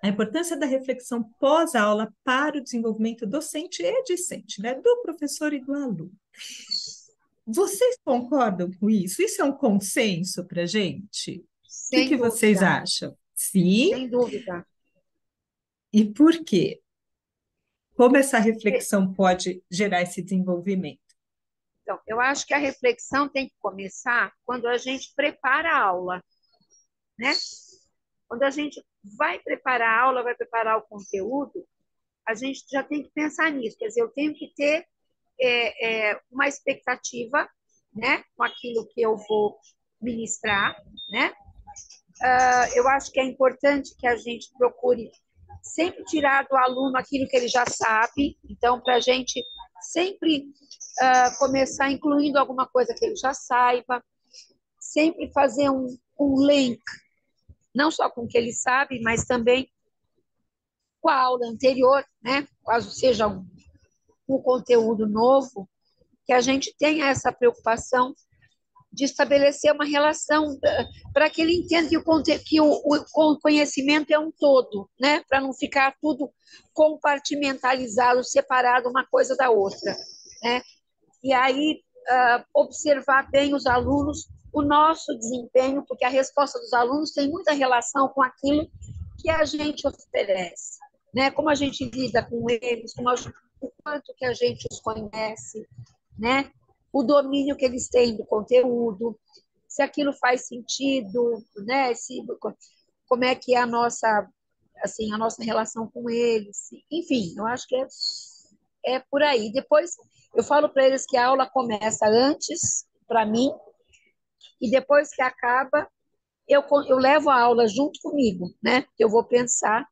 A importância da reflexão pós-aula para o desenvolvimento docente e discente, né? Do professor e do aluno. Vocês concordam com isso? Isso é um consenso para a gente? O que Sem que vocês dúvida, acham? Sim, sem dúvida. e por quê? Como essa reflexão pode gerar esse desenvolvimento? Então, eu acho que a reflexão tem que começar quando a gente prepara a aula, né? Quando a gente vai preparar a aula, vai preparar o conteúdo, a gente já tem que pensar nisso. Quer dizer, eu tenho que ter uma expectativa, né, com aquilo que eu vou ministrar, né? Eu acho que é importante que a gente procure sempre tirar do aluno aquilo que ele já sabe. Então, para a gente sempre começar incluindo alguma coisa que ele já saiba, sempre fazer um link, não só com o que ele sabe, mas também com a aula anterior, né? Caso seja um conteúdo novo, que a gente tenha essa preocupação de estabelecer uma relação para que ele entenda que o conhecimento é um todo, né? Para não ficar tudo compartimentalizado, separado uma coisa da outra, né? E aí observar bem os alunos, o nosso desempenho, porque a resposta dos alunos tem muita relação com aquilo que a gente oferece, né? Como a gente lida com eles, o quanto que a gente os conhece, né? O domínio que eles têm do conteúdo, se aquilo faz sentido, né? Como é que é a nossa relação com eles. Enfim, eu acho que é por aí. Depois eu falo para eles que a aula começa antes, para mim, e depois que acaba, eu levo a aula junto comigo, né? Eu vou pensar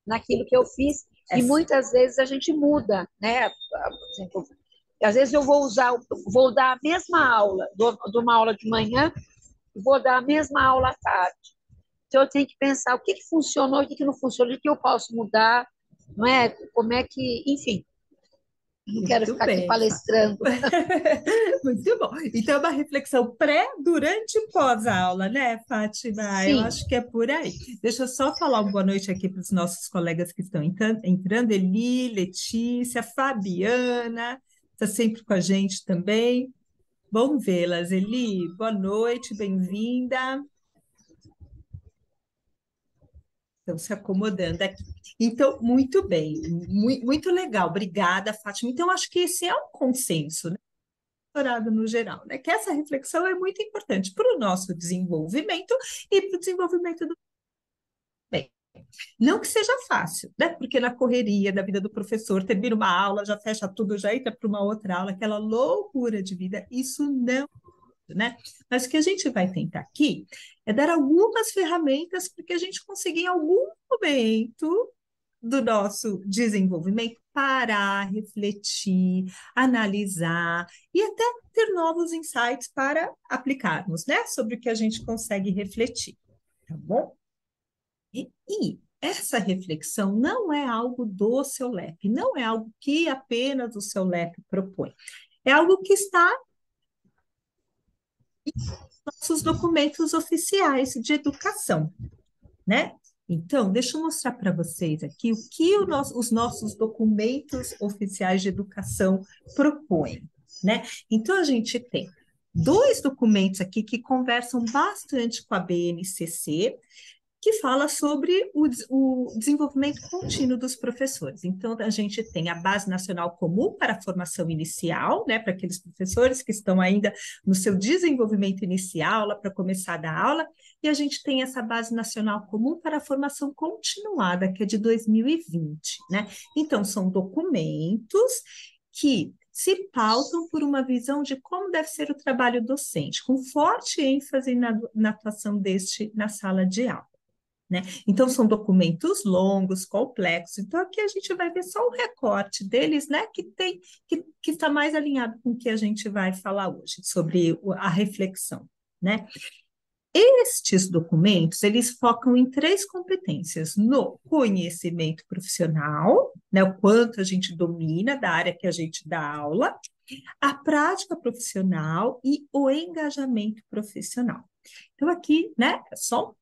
naquilo que eu fiz É, e muitas vezes a gente muda, né? Por exemplo, às vezes vou dar a mesma aula, dou uma aula de manhã, vou dar a mesma aula à tarde. Então eu tenho que pensar o que funcionou, o que não funcionou, o que eu posso mudar, não é? Como é que, enfim, não quero muito ficar aqui bem, palestrando. muito bom. Então, é uma reflexão pré, durante e pós-aula, né, Fátima? Eu Sim, acho que é por aí. Deixa eu só falar uma boa noite aqui para os nossos colegas que estão entrando, Eli, Letícia, Fabiana, está sempre com a gente também. Bom vê-las, Eli. Boa noite, bem-vinda. Estão se acomodando aqui. Então, muito bem, muito legal. Obrigada, Fátima. Então, acho que esse é um consenso, né? Doutorado no geral, né? Que essa reflexão é muito importante para o nosso desenvolvimento e para o desenvolvimento do bem. Não que seja fácil, né? Porque na correria da vida do professor, termina uma aula, já fecha tudo, já entra para uma outra aula, aquela loucura de vida, isso não, né? Mas o que a gente vai tentar aqui é dar algumas ferramentas para que a gente consiga, em algum momento do nosso desenvolvimento, parar, refletir, analisar e até ter novos insights para aplicarmos, né? Sobre o que a gente consegue refletir, tá bom? E essa reflexão não é algo do seu LEP, não é algo que apenas o seu LEP propõe. É algo que está nos nossos documentos oficiais de educação, né? Então, deixa eu mostrar para vocês aqui o que os nossos documentos oficiais de educação propõem, né? Então, a gente tem dois documentos aqui que conversam bastante com a BNCC, que fala sobre o desenvolvimento contínuo dos professores. Então, a gente tem a Base Nacional Comum para a Formação Inicial, né, para aqueles professores que estão ainda no seu desenvolvimento inicial, lá para começar a dar aula, e a gente tem essa Base Nacional Comum para a Formação Continuada, que é de 2020, né? Então, são documentos que se pautam por uma visão de como deve ser o trabalho docente, com forte ênfase na atuação deste na sala de aula, né? Então, são documentos longos, complexos. Então, aqui a gente vai ver só um recorte deles, né? Que está mais alinhado com o que a gente vai falar hoje, sobre a reflexão, né? Estes documentos, eles focam em três competências: no conhecimento profissional, né? O quanto a gente domina da área que a gente dá aula, a prática profissional e o engajamento profissional. Então, aqui, né, é só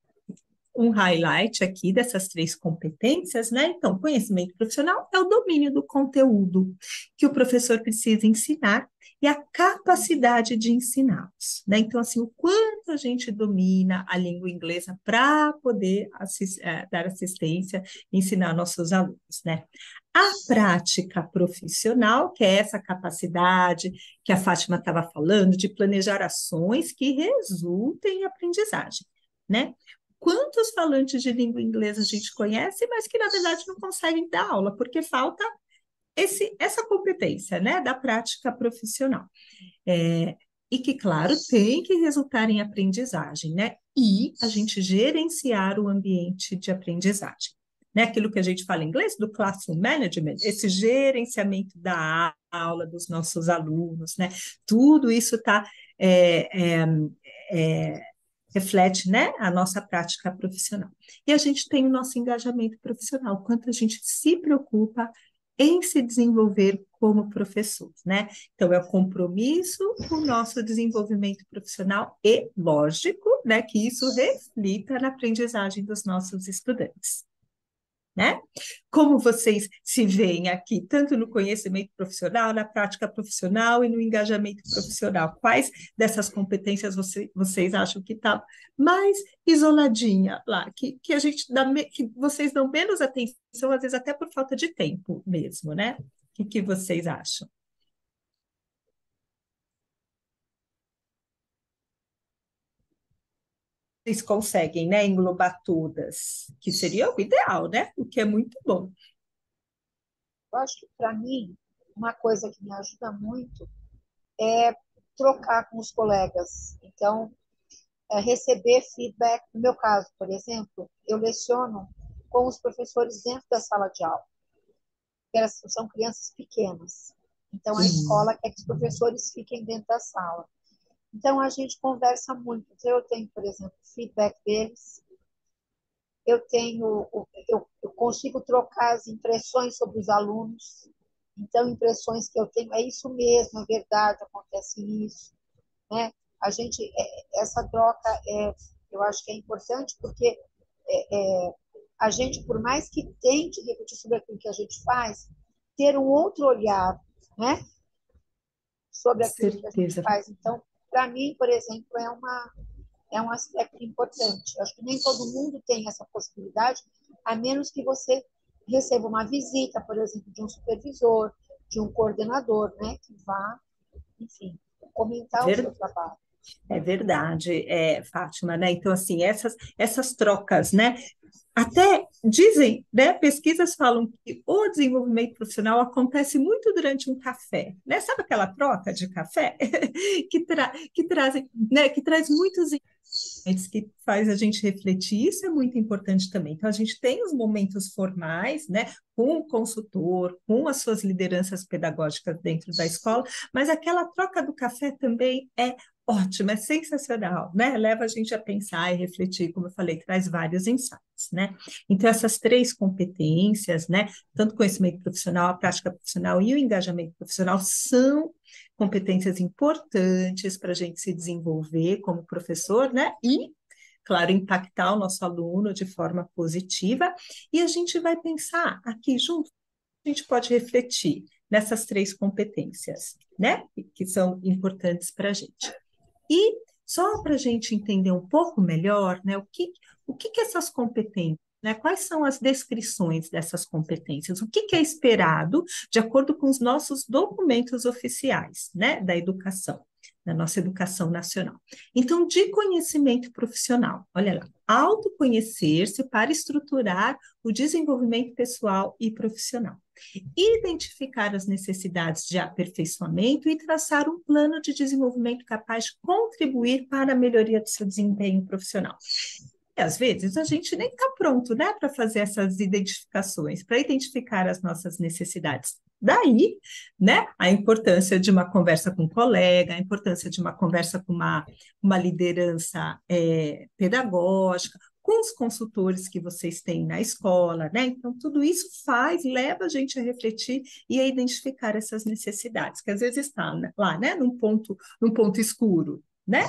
um highlight aqui dessas três competências, né? Então, conhecimento profissional é o domínio do conteúdo que o professor precisa ensinar e a capacidade de ensiná-los, né? Então, assim, o quanto a gente domina a língua inglesa para poder dar assistência e ensinar nossos alunos, né? A prática profissional, que é essa capacidade que a Fátima estava falando, de planejar ações que resultem em aprendizagem, né? Quantos falantes de língua inglesa a gente conhece, mas que, na verdade, não conseguem dar aula, porque falta essa competência, né, da prática profissional. E que, claro, tem que resultar em aprendizagem, né? E a gente gerenciar o ambiente de aprendizagem. Né? Aquilo que a gente fala em inglês, do classroom management, esse gerenciamento da aula dos nossos alunos, né? Tudo isso está reflete, né, a nossa prática profissional. E a gente tem o nosso engajamento profissional, quanto a gente se preocupa em se desenvolver como professor, né? Então, é o compromisso com o nosso desenvolvimento profissional e, lógico, né, que isso reflita na aprendizagem dos nossos estudantes, né? Como vocês se veem aqui, tanto no conhecimento profissional, na prática profissional e no engajamento profissional? Quais dessas competências vocês acham que está mais isoladinha lá, que a gente que vocês dão menos atenção, às vezes até por falta de tempo mesmo, né? O que vocês acham? Vocês conseguem, né, englobar todas, que seria o ideal, né? O que é muito bom. Eu acho que, para mim, uma coisa que me ajuda muito é trocar com os colegas. Então, receber feedback. No meu caso, por exemplo, eu leciono com os professores dentro da sala de aula, porque são crianças pequenas. Então, a Uhum. escola quer que os professores fiquem dentro da sala. Então, a gente conversa muito. Então, eu tenho, por exemplo, feedback deles, eu consigo trocar as impressões sobre os alunos. Então, impressões que eu tenho, é isso mesmo, é verdade, acontece isso, né? Essa troca, eu acho que é importante, porque a gente, por mais que tente refletir sobre aquilo que a gente faz, ter um outro olhar, né, sobre aquilo que a gente Certeza. faz. Então, para mim, por exemplo, é um aspecto importante. Acho que nem todo mundo tem essa possibilidade, a menos que você receba uma visita, por exemplo, de um supervisor, de um coordenador, né, que vá, enfim, comentar o seu trabalho. É verdade, Fátima, né? Então, assim, essas trocas, né? Até dizem, né? Pesquisas falam que o desenvolvimento profissional acontece muito durante um café, né? Sabe aquela troca de café que traz muitos que faz a gente refletir, isso é muito importante também. Então, a gente tem os momentos formais, né, com o consultor, com as suas lideranças pedagógicas dentro da escola, mas aquela troca do café também é ótima, é sensacional, né? Leva a gente a pensar e refletir, como eu falei, traz vários insights, né? Então, essas três competências, né, tanto conhecimento profissional, a prática profissional e o engajamento profissional, são competências importantes para a gente se desenvolver como professor, né? E, claro, impactar o nosso aluno de forma positiva. E a gente vai pensar aqui junto, a gente pode refletir nessas três competências, né? Que são importantes para a gente. E só para a gente entender um pouco melhor, né, o que essas competências, né, quais são as descrições dessas competências, o que é esperado de acordo com os nossos documentos oficiais, né, da educação, da nossa educação nacional. Então, de conhecimento profissional, olha lá, autoconhecer-se para estruturar o desenvolvimento pessoal e profissional, identificar as necessidades de aperfeiçoamento e traçar um plano de desenvolvimento capaz de contribuir para a melhoria do seu desempenho profissional. E às vezes a gente nem está pronto, né, para fazer essas identificações, para identificar as nossas necessidades. Daí, né, a importância de uma conversa com um colega, a importância de uma conversa com uma liderança pedagógica, com os consultores que vocês têm na escola, né? Então, tudo isso leva a gente a refletir e a identificar essas necessidades, que às vezes está lá, né, num ponto escuro, né,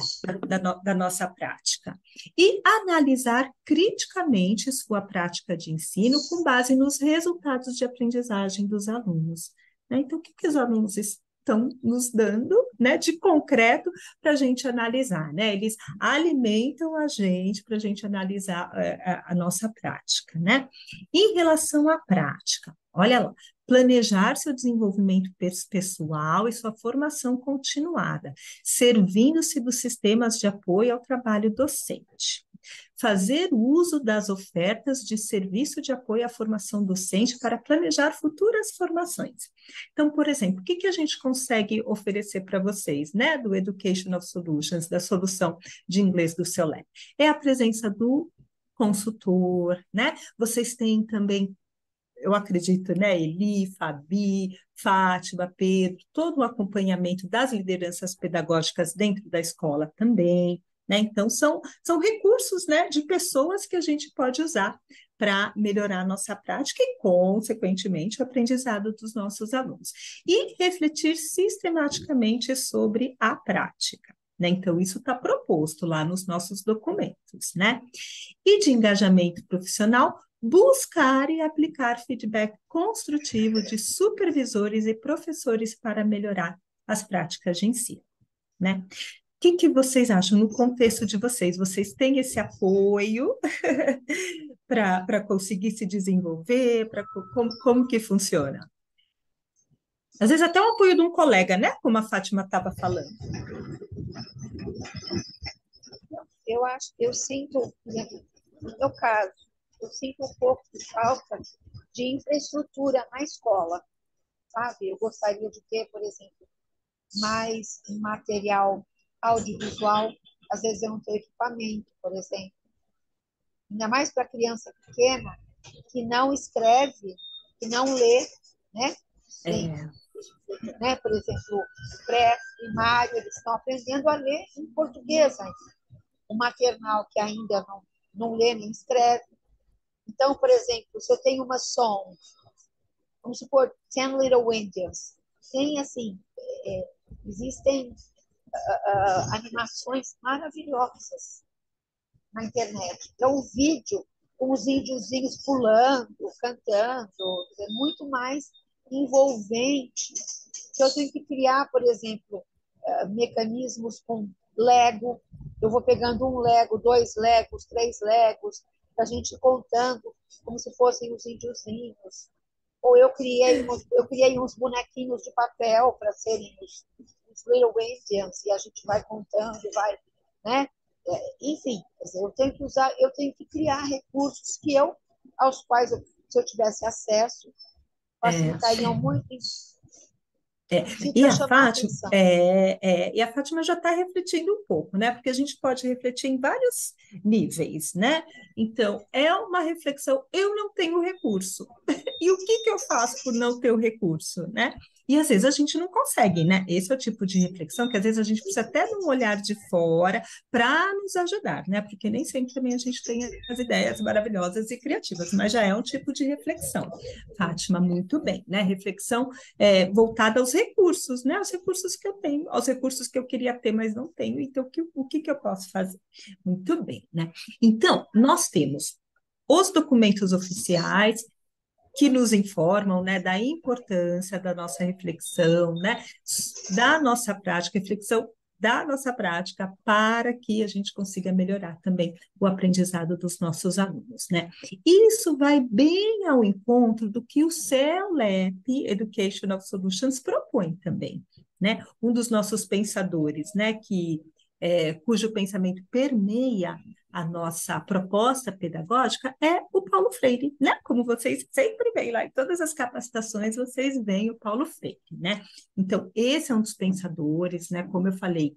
da nossa prática. E analisar criticamente sua prática de ensino com base nos resultados de aprendizagem dos alunos. Né? Então, o que os alunos estão nos dando, né, de concreto para a gente analisar, né? Eles alimentam a gente para a gente analisar a nossa prática, né? Em relação à prática, olha lá, planejar seu desenvolvimento pessoal e sua formação continuada, servindo-se dos sistemas de apoio ao trabalho docente. Fazer uso das ofertas de serviço de apoio à formação docente para planejar futuras formações. Então, por exemplo, o que a gente consegue oferecer para vocês, né, do Educational Solutions, da solução de inglês do seu LEP? É a presença do consultor, né? Vocês têm também, eu acredito, né, Eli, Fabi, Fátima, Pedro, todo o acompanhamento das lideranças pedagógicas dentro da escola também, né? Então, são recursos, né, de pessoas que a gente pode usar para melhorar a nossa prática e, consequentemente, o aprendizado dos nossos alunos. E refletir sistematicamente sobre a prática. Né? Então, isso está proposto lá nos nossos documentos, né? E de engajamento profissional, buscar e aplicar feedback construtivo de supervisores e professores para melhorar as práticas de ensino, né? O que vocês acham no contexto de vocês? Vocês têm esse apoio para conseguir se desenvolver? Como que funciona? Às vezes até o apoio de um colega, né? Como a Fátima estava falando. Eu sinto, no meu caso, eu sinto um pouco de falta de infraestrutura na escola, sabe? Eu gostaria de ter, por exemplo, mais material audiovisual, às vezes eu não tenho equipamento, por exemplo. Ainda mais para criança pequena, que não escreve, que não lê, né? Sim. Né? Por exemplo, pré-primário, eles estão aprendendo a ler em português ainda. O maternal, que ainda não lê nem escreve. Então, por exemplo, se eu tenho uma song, vamos supor, Ten Little Indians, tem assim, existem animações maravilhosas na internet. Então, um vídeo com os índiozinhos pulando, cantando, é muito mais envolvente. Se eu tenho que criar, por exemplo, mecanismos com Lego, eu vou pegando um Lego, 2 Legos, 3 Legos, para a gente contando como se fossem os índiozinhos. Ou eu criei uns bonequinhos de papel para serem os Little Indians, e a gente vai contando e vai, né? Enfim, eu tenho que criar recursos aos quais, se eu tivesse acesso, facilitariam muito isso. E a Fátima já está refletindo um pouco, né? Porque a gente pode refletir em vários níveis, né? Então, é uma reflexão, eu não tenho recurso. E o que eu faço por não ter o recurso, né? E às vezes a gente não consegue, né? Esse é o tipo de reflexão que às vezes a gente precisa até de um olhar de fora para nos ajudar, né? Porque nem sempre também a gente tem as ideias maravilhosas e criativas, mas já é um tipo de reflexão. Fátima, muito bem, né? Reflexão voltada aos recursos, né? Aos recursos que eu tenho, aos recursos que eu queria ter, mas não tenho. Então, o que eu posso fazer? Muito bem, né? Então, nós temos os documentos oficiais que nos informam, né, da importância da nossa reflexão, né, da nossa prática, reflexão da nossa prática para que a gente consiga melhorar também o aprendizado dos nossos alunos, né? Isso vai bem ao encontro do que o CELEP Educational Solutions propõe também, né? Um dos nossos pensadores, né, cujo pensamento permeia a nossa proposta pedagógica é o Paulo Freire, né? Como vocês sempre veem lá em todas as capacitações, vocês veem o Paulo Freire, né? Então, esse é um dos pensadores, né? Como eu falei,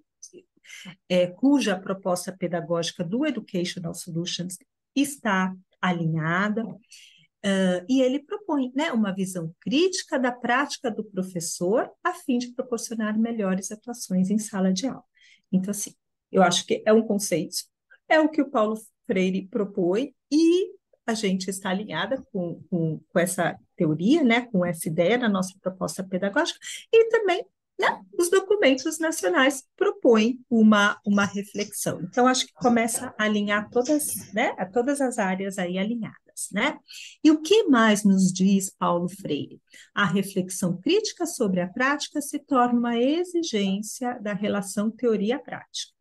cuja proposta pedagógica do Educational Solutions está alinhada, e ele propõe, né, uma visão crítica da prática do professor a fim de proporcionar melhores atuações em sala de aula. Então, assim, eu acho que é um conceito, é o que o Paulo Freire propõe e a gente está alinhada com essa teoria, né, com essa ideia na nossa proposta pedagógica e também os documentos nacionais propõem uma reflexão. Então, acho que começa a alinhar todas, né, todas as áreas aí alinhadas, né? E o que mais nos diz Paulo Freire? A reflexão crítica sobre a prática se torna uma exigência da relação teoria-prática.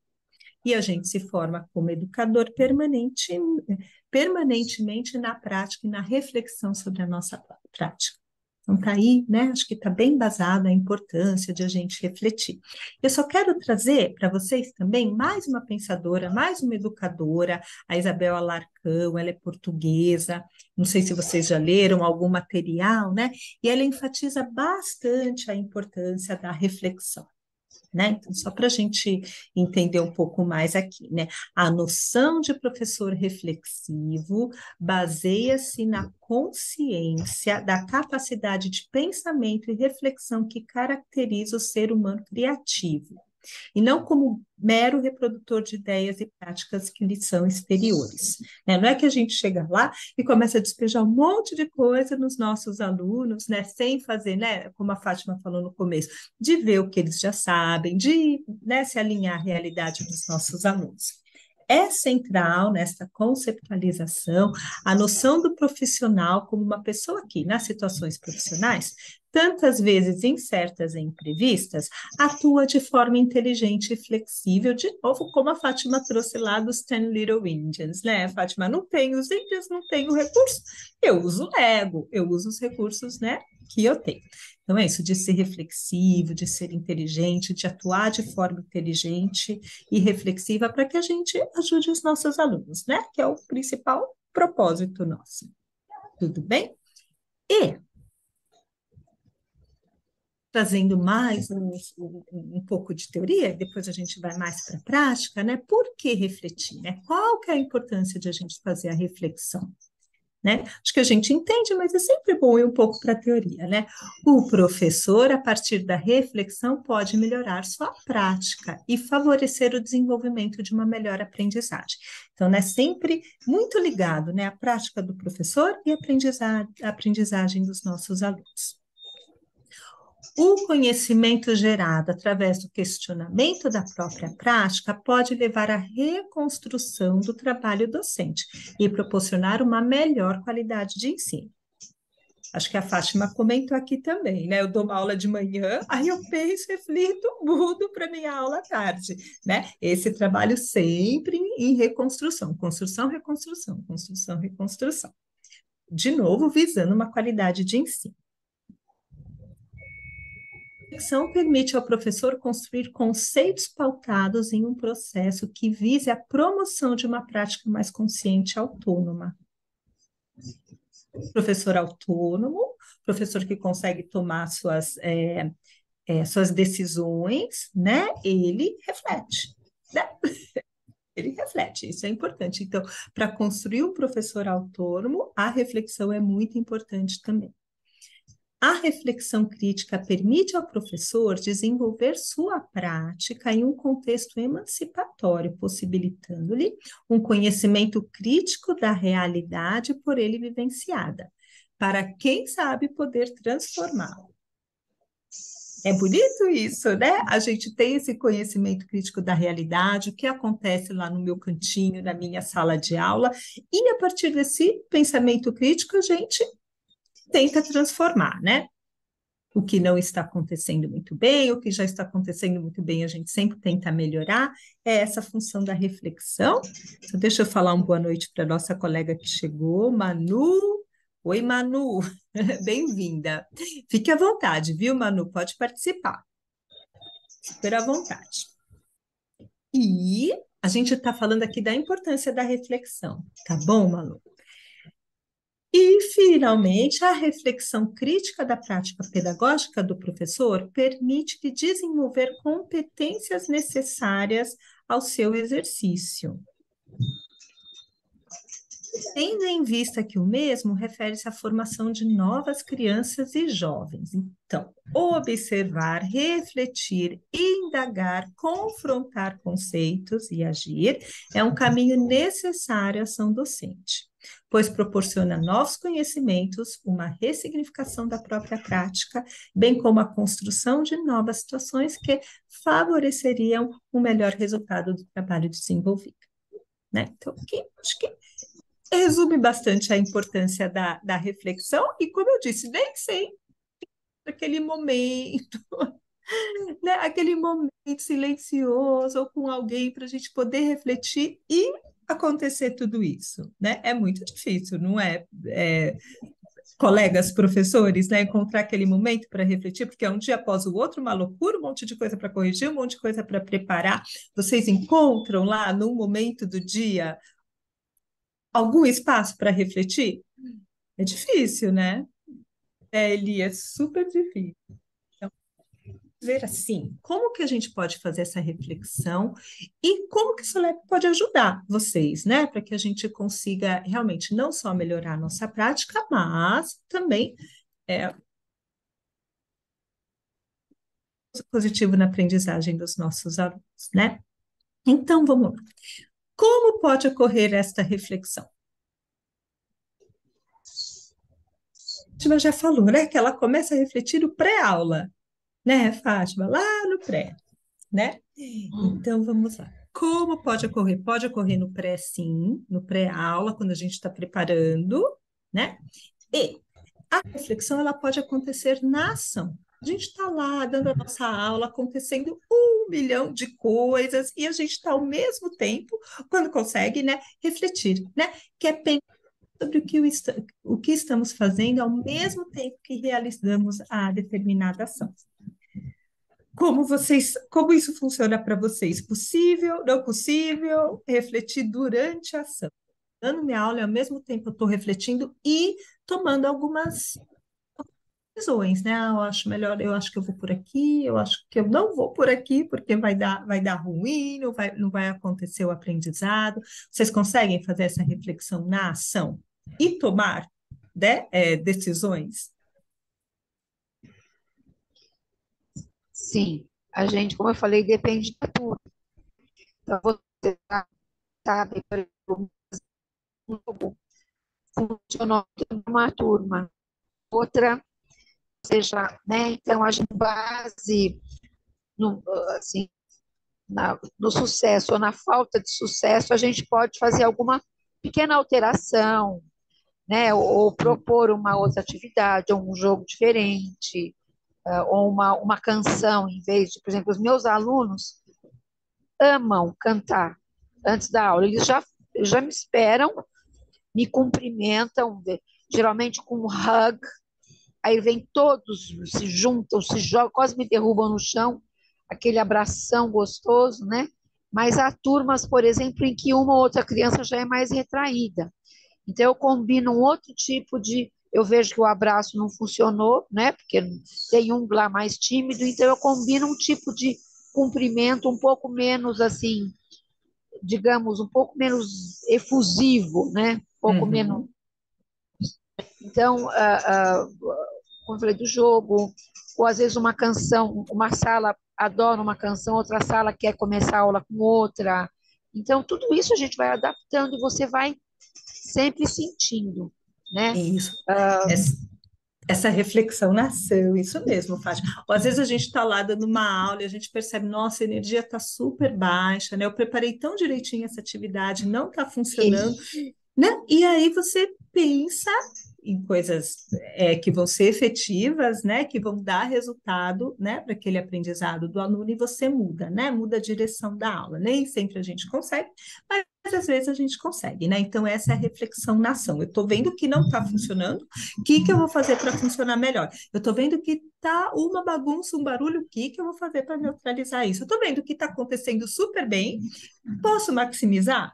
E a gente se forma como educador permanentemente na prática e na reflexão sobre a nossa prática. Então, está aí, né? Acho que está bem embasada a importância de a gente refletir. Eu só quero trazer para vocês também mais uma pensadora, mais uma educadora, a Isabel Alarcão, ela é portuguesa, não sei se vocês já leram algum material, né? E ela enfatiza bastante a importância da reflexão. Né? Então, só para a gente entender um pouco mais aqui, né? A noção de professor reflexivo baseia-se na consciência da capacidade de pensamento e reflexão que caracteriza o ser humano criativo, e não como mero reprodutor de ideias e práticas que lhe são exteriores. Né? Não é que a gente chega lá e começa a despejar um monte de coisa nos nossos alunos, né? Sem fazer, né? Como a Fátima falou no começo, de ver o que eles já sabem, de, né, se alinhar à realidade dos nossos alunos. É central nessa conceptualização a noção do profissional como uma pessoa que, nas situações profissionais, tantas vezes incertas e imprevistas, atua de forma inteligente e flexível, de novo, como a Fátima trouxe lá dos Ten Little Indians, né? Fátima, não tem os índios, não tem o recurso, eu uso o Lego, eu uso os recursos, né, que eu tenho. Então, é isso de ser reflexivo, de ser inteligente, de atuar de forma inteligente e reflexiva para que a gente ajude os nossos alunos, né? Que é o principal propósito nosso. Tudo bem? E trazendo mais um pouco de teoria, depois a gente vai mais para a prática, né? Por que refletir, né? Qual que é a importância de a gente fazer a reflexão? Né? Acho que a gente entende, mas é sempre bom ir um pouco para a teoria, né? O professor, a partir da reflexão, pode melhorar sua prática e favorecer o desenvolvimento de uma melhor aprendizagem. Então, né, sempre muito ligado, né, a prática do professor e a aprendizagem dos nossos alunos. O conhecimento gerado através do questionamento da própria prática pode levar à reconstrução do trabalho docente e proporcionar uma melhor qualidade de ensino. Acho que a Fátima comentou aqui também, né? Eu dou uma aula de manhã, aí eu penso, reflito, mudo para minha aula à tarde, né? Esse trabalho sempre em reconstrução, construção, reconstrução, construção, reconstrução. De novo, visando uma qualidade de ensino. A reflexão permite ao professor construir conceitos pautados em um processo que vise a promoção de uma prática mais consciente e autônoma. Professor autônomo, professor que consegue tomar suas decisões, né? Ele reflete, né? Ele reflete, isso é importante. Então, para construir um professor autônomo, a reflexão é muito importante também. A reflexão crítica permite ao professor desenvolver sua prática em um contexto emancipatório, possibilitando-lhe um conhecimento crítico da realidade por ele vivenciada, para quem sabe poder transformá-la. É bonito isso, né? A gente tem esse conhecimento crítico da realidade, o que acontece lá no meu cantinho, na minha sala de aula, e a partir desse pensamento crítico, a gente tenta transformar, né? O que não está acontecendo muito bem, o que já está acontecendo muito bem, a gente sempre tenta melhorar, é essa função da reflexão. Então, deixa eu falar uma boa noite para a nossa colega que chegou, Manu. Oi, Manu, bem-vinda. Fique à vontade, viu, Manu? Pode participar. Super à vontade. E a gente está falando aqui da importância da reflexão, tá bom, Manu? E, finalmente, a reflexão crítica da prática pedagógica do professor permite-lhe desenvolver competências necessárias ao seu exercício. Tendo em vista que o mesmo refere-se à formação de novas crianças e jovens. Então, observar, refletir, indagar, confrontar conceitos e agir é um caminho necessário à ação docente, pois proporciona novos conhecimentos, uma ressignificação da própria prática, bem como a construção de novas situações que favoreceriam o melhor resultado do trabalho desenvolvido. Né? Então, acho que resume bastante a importância da reflexão, e como eu disse, nem sempre aquele momento, né, aquele momento silencioso ou com alguém para a gente poder refletir e acontecer tudo isso, né? É muito difícil, não é? Colegas, professores, né, encontrar aquele momento para refletir, porque é um dia após o outro, uma loucura, um monte de coisa para corrigir, um monte de coisa para preparar. Vocês encontram lá, num momento do dia, algum espaço para refletir? É difícil, né? Ele é super difícil. Então, ver assim, como que a gente pode fazer essa reflexão e como que o Solep pode ajudar vocês, né? Para que a gente consiga realmente não só melhorar a nossa prática, mas também é, positivo na aprendizagem dos nossos alunos, né? Então, vamos lá. Como pode ocorrer esta reflexão? A Fátima já falou, né? Que ela começa a refletir o pré-aula, né, Fátima? Lá no pré, né? Então, vamos lá. Como pode ocorrer? Pode ocorrer no pré, sim, no pré-aula, quando a gente está preparando, né? E a reflexão, ela pode acontecer na ação. A gente está lá dando a nossa aula, acontecendo 1 milhão de coisas, e a gente está ao mesmo tempo, quando consegue, né, refletir, né? Que é pensar sobre o que estamos fazendo ao mesmo tempo que realizamos a determinada ação. Como isso funciona para vocês? Possível, não possível? Refletir durante a ação. Dando minha aula e ao mesmo tempo eu estou refletindo e tomando algumas decisões, né? Eu acho melhor, eu acho que eu vou por aqui, eu acho que eu não vou por aqui, porque vai dar ruim, não vai acontecer o aprendizado. Vocês conseguem fazer essa reflexão na ação e tomar, né, decisões? Sim, a gente, como eu falei, depende de tudo. Então, você sabe, por exemplo, um jogo funcionou numa turma, outra, seja, né? Então, a gente base no, assim, no sucesso ou na falta de sucesso, a gente pode fazer alguma pequena alteração, né? Ou propor uma outra atividade, ou um jogo diferente, ou uma canção, em vez de, por exemplo, os meus alunos amam cantar antes da aula, eles já me esperam, me cumprimentam, geralmente com um hug, aí vem todos, se juntam, se jogam, quase me derrubam no chão, aquele abração gostoso, né? Mas há turmas, por exemplo, em que uma ou outra criança já é mais retraída. Então, eu combino um outro tipo de. Eu vejo que o abraço não funcionou, né? Porque tem um lá mais tímido, então eu combino um tipo de cumprimento um pouco menos assim, digamos, um pouco menos efusivo, né? Um pouco menos. Uhum. Então, como eu falei do jogo, ou às vezes uma canção, uma sala adora uma canção, outra sala quer começar a aula com outra. Então, tudo isso a gente vai adaptando e você vai sempre sentindo, né? Isso. Essa reflexão na ação, isso mesmo, Fátima. Ou às vezes a gente está lá dando uma aula e a gente percebe, nossa, a energia está super baixa, né? Eu preparei tão direitinho essa atividade, não está funcionando, Isso. né? E aí você pensa em coisas que vão ser efetivas, né? Que vão dar resultado, né? Para aquele aprendizado do aluno e você muda, né? Muda a direção da aula. Nem sempre a gente consegue, mas às vezes a gente consegue, né? Então essa é a reflexão na ação. Eu estou vendo que não está funcionando, o que que eu vou fazer para funcionar melhor? Eu estou vendo que está uma bagunça, um barulho, o que que eu vou fazer para neutralizar isso? Eu estou vendo que está acontecendo super bem, posso maximizar?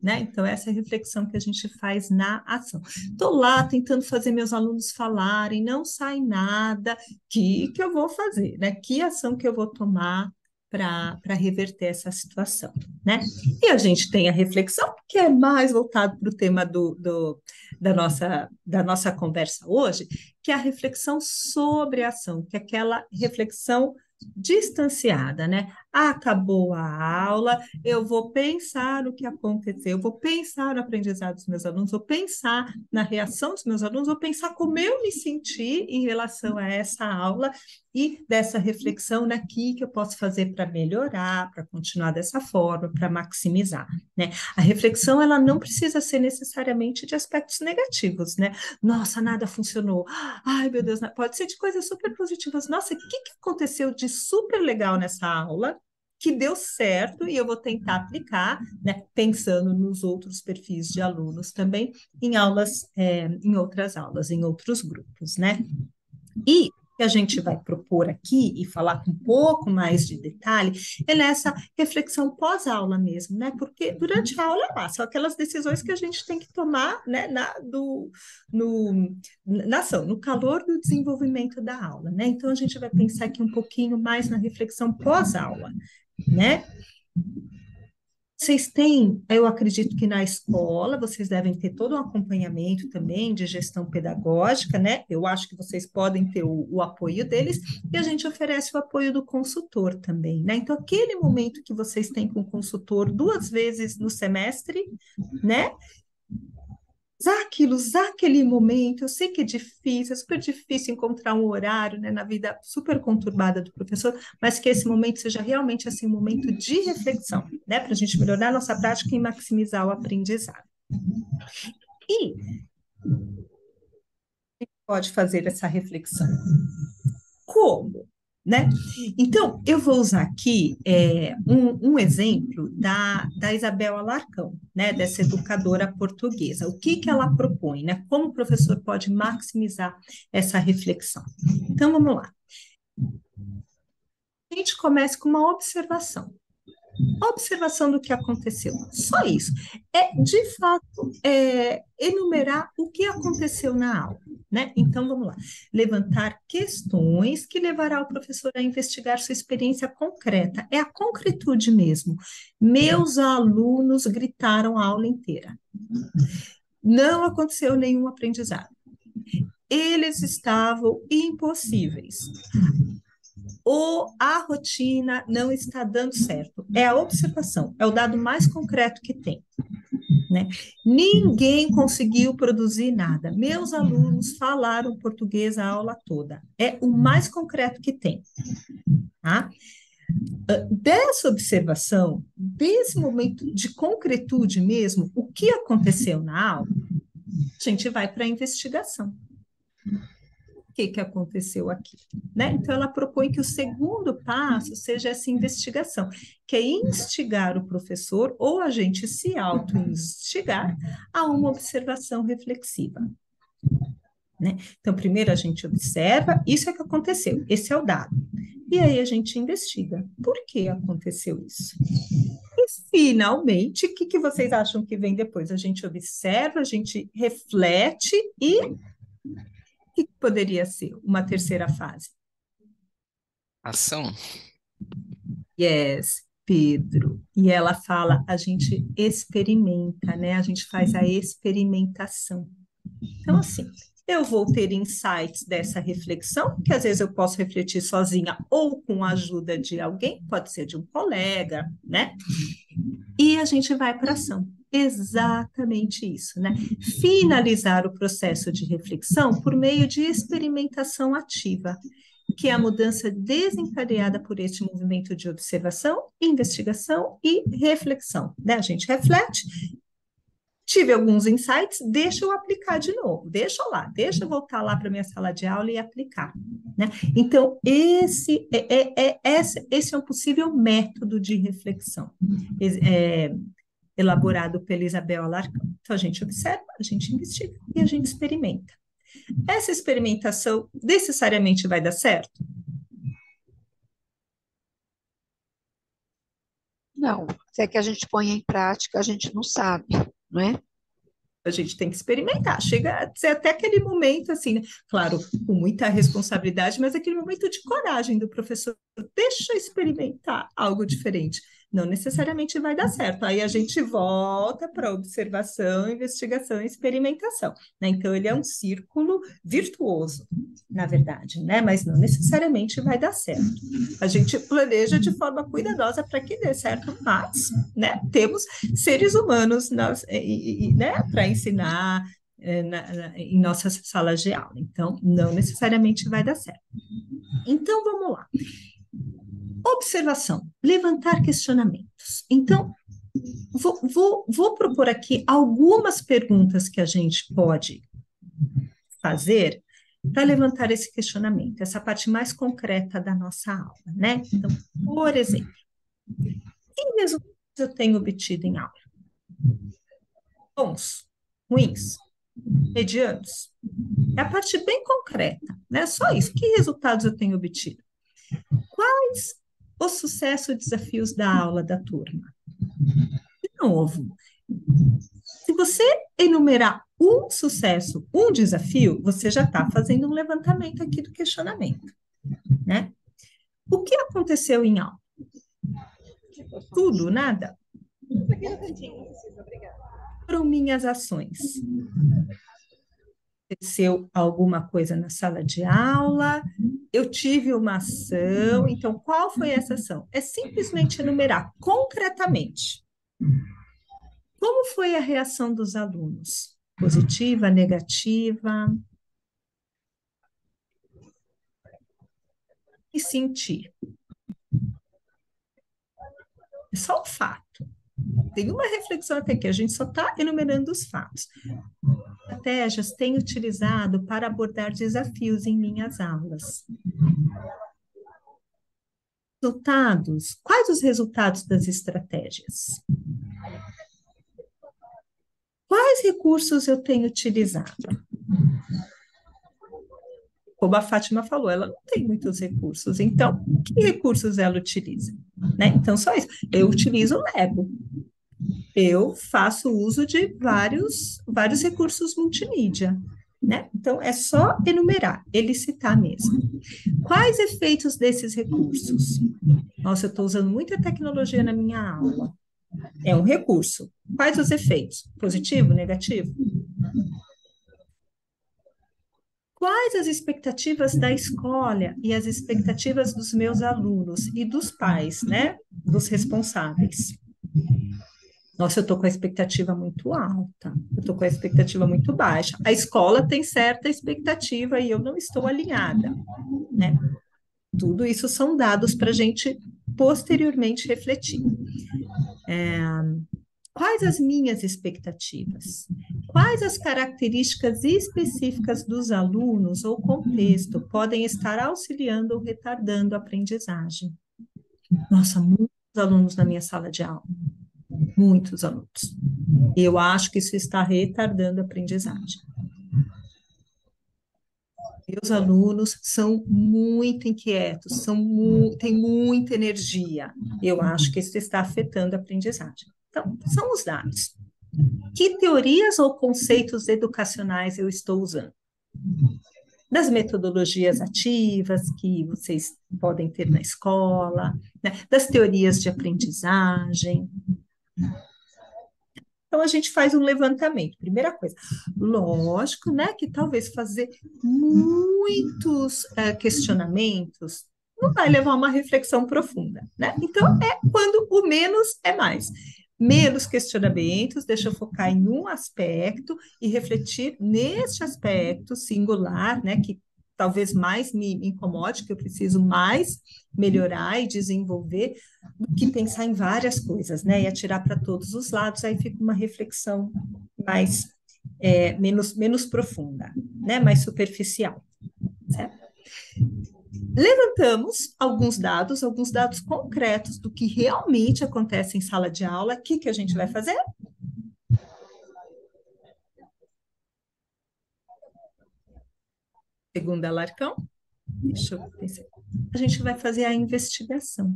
Né? Então, essa é a reflexão que a gente faz na ação. Estou lá tentando fazer meus alunos falarem, não sai nada, o que eu vou fazer? Né? Que ação que eu vou tomar? para reverter essa situação, né? E a gente tem a reflexão, que é mais voltado para o tema da nossa conversa hoje, que é a reflexão sobre a ação, que é aquela reflexão distanciada, né? Acabou a aula, eu vou pensar no que aconteceu, eu vou pensar no aprendizado dos meus alunos, vou pensar na reação dos meus alunos, vou pensar como eu me senti em relação a essa aula e dessa reflexão daqui que eu posso fazer para melhorar, para continuar dessa forma, para maximizar, né? A reflexão, ela não precisa ser necessariamente de aspectos negativos, né? Nossa, nada funcionou. Ai, meu Deus, pode ser de coisas super positivas. Nossa, o que aconteceu de super legal nessa aula? Que deu certo e eu vou tentar aplicar, né, pensando nos outros perfis de alunos também, em aulas, em outras aulas, em outros grupos, né? E que a gente vai propor aqui e falar com um pouco mais de detalhe é nessa reflexão pós-aula mesmo, né? Porque durante a aula lá, são aquelas decisões que a gente tem que tomar, né, na ação, no calor do desenvolvimento da aula, né? Então a gente vai pensar aqui um pouquinho mais na reflexão pós-aula, né? Vocês têm, eu acredito que na escola vocês devem ter todo um acompanhamento também de gestão pedagógica, né? Eu acho que vocês podem ter o apoio deles e a gente oferece o apoio do consultor também, né? Então, aquele momento que vocês têm com o consultor 2 vezes no semestre, né? Usar aquele momento, eu sei que é super difícil encontrar um horário, né, na vida super conturbada do professor, mas que esse momento seja realmente assim um momento de reflexão, né, para a gente melhorar a nossa prática e maximizar o aprendizado. E pode fazer essa reflexão. Como? Né? Então, eu vou usar aqui um exemplo da Isabel Alarcão, né, dessa educadora portuguesa. O que ela propõe, né? Como o professor pode maximizar essa reflexão? Então, vamos lá. A gente começa com uma observação. Observação do que aconteceu. Só isso. De fato, enumerar o que aconteceu na aula. Né? Então, vamos lá. Levantar questões que levará o professor a investigar sua experiência concreta. É a concretude mesmo. Meus alunos gritaram a aula inteira. Não aconteceu nenhum aprendizado. Eles estavam impossíveis. Ou a rotina não está dando certo. É a observação, é o dado mais concreto que tem. Né? Ninguém conseguiu produzir nada. Meus alunos falaram português a aula toda. É o mais concreto que tem. Tá? Dessa observação, desse momento de concretude mesmo, o que aconteceu na aula, a gente vai para a investigação. O que aconteceu aqui, né? Então, ela propõe que o segundo passo seja essa investigação, que é instigar o professor ou a gente se auto-instigar a uma observação reflexiva. Né? Então, primeiro a gente observa, isso é que aconteceu, esse é o dado. E aí a gente investiga, por que aconteceu isso? E, finalmente, o que vocês acham que vem depois? A gente observa, a gente reflete e o que poderia ser uma terceira fase? Ação. Yes, Pedro. E ela fala, a gente experimenta, né? A gente faz a experimentação. Então, assim, eu vou ter insights dessa reflexão, que às vezes eu posso refletir sozinha ou com a ajuda de alguém, pode ser de um colega, né? E a gente vai para ação. Exatamente isso, né? Finalizar o processo de reflexão por meio de experimentação ativa, que é a mudança desencadeada por este movimento de observação, investigação e reflexão, né? A gente reflete, tive alguns insights, deixa eu aplicar de novo, deixa eu voltar lá para minha sala de aula e aplicar, né? Então, esse é um possível método de reflexão, elaborado pela Isabel Alarcão. Então, a gente observa, a gente investiga e a gente experimenta. Essa experimentação necessariamente vai dar certo? Não, se é que a gente põe em prática, a gente não sabe, não é? A gente tem que experimentar. Chega a ser até aquele momento, assim, né? Claro, com muita responsabilidade, mas aquele momento de coragem do professor. Deixa eu experimentar algo diferente. Não necessariamente vai dar certo. Aí a gente volta para observação, investigação e experimentação, né? Então, ele é um círculo virtuoso, na verdade, né? Mas não necessariamente vai dar certo. A gente planeja de forma cuidadosa para que dê certo, mas, né, temos seres humanos né, para ensinar em nossas salas de aula. Então, não necessariamente vai dar certo. Então, vamos lá. Observação, levantar questionamentos. Então, vou propor aqui algumas perguntas que a gente pode fazer para levantar esse questionamento, essa parte mais concreta da nossa aula, né? Então, por exemplo, que resultados eu tenho obtido em aula? Bons, ruins, medianos? É a parte bem concreta, né? Só isso. Que resultados eu tenho obtido? Quais os sucessos e desafios da aula da turma? De novo, se você enumerar um sucesso, um desafio, você já está fazendo um levantamento aqui do questionamento, né? O que aconteceu em aula? Tudo, nada? Foram minhas ações. Aconteceu alguma coisa na sala de aula, eu tive uma ação, então qual foi essa ação? É simplesmente enumerar concretamente. Como foi a reação dos alunos? Positiva, negativa? E sentir? É só o fato. Tem uma reflexão até aqui, a gente só está enumerando os fatos. Estratégias tenho utilizado para abordar desafios em minhas aulas. Resultados. Quais os resultados das estratégias? Quais recursos eu tenho utilizado? Como a Fátima falou, ela não tem muitos recursos, então, que recursos ela utiliza? Né? Então, só isso. Eu utilizo o Lego. Eu faço uso de vários recursos multimídia, né? Então, é só enumerar, elicitar mesmo. Quais efeitos desses recursos? Nossa, eu estou usando muita tecnologia na minha aula. É um recurso. Quais os efeitos? Positivo, negativo? Quais as expectativas da escola e as expectativas dos meus alunos e dos pais, né? Dos responsáveis. Nossa, eu estou com a expectativa muito alta, eu estou com a expectativa muito baixa. A escola tem certa expectativa e eu não estou alinhada, né? Tudo isso são dados para a gente posteriormente refletir. Quais as minhas expectativas? Quais as características específicas dos alunos ou contexto podem estar auxiliando ou retardando a aprendizagem? Nossa, muitos alunos na minha sala de aula. Muitos alunos. Eu acho que isso está retardando a aprendizagem. Meus alunos são muito inquietos, têm muita energia. Eu acho que isso está afetando a aprendizagem. Então, são os dados. Que teorias ou conceitos educacionais eu estou usando? Das metodologias ativas que vocês podem ter na escola, né? Das teorias de aprendizagem. Então, a gente faz um levantamento. Primeira coisa, lógico, né, que talvez fazer muitos questionamentos não vai levar a uma reflexão profunda, né? Então, é quando o menos é mais. Menos questionamentos, deixa eu focar em um aspecto e refletir neste aspecto singular, né, que talvez mais me incomode, que eu preciso mais melhorar e desenvolver, do que pensar em várias coisas, né, e atirar para todos os lados, aí fica uma reflexão mais, menos profunda, né, mais superficial, certo? Levantamos alguns dados concretos do que realmente acontece em sala de aula. O que a gente vai fazer? Segundo Alarcão, deixa eu pensar. A gente vai fazer a investigação.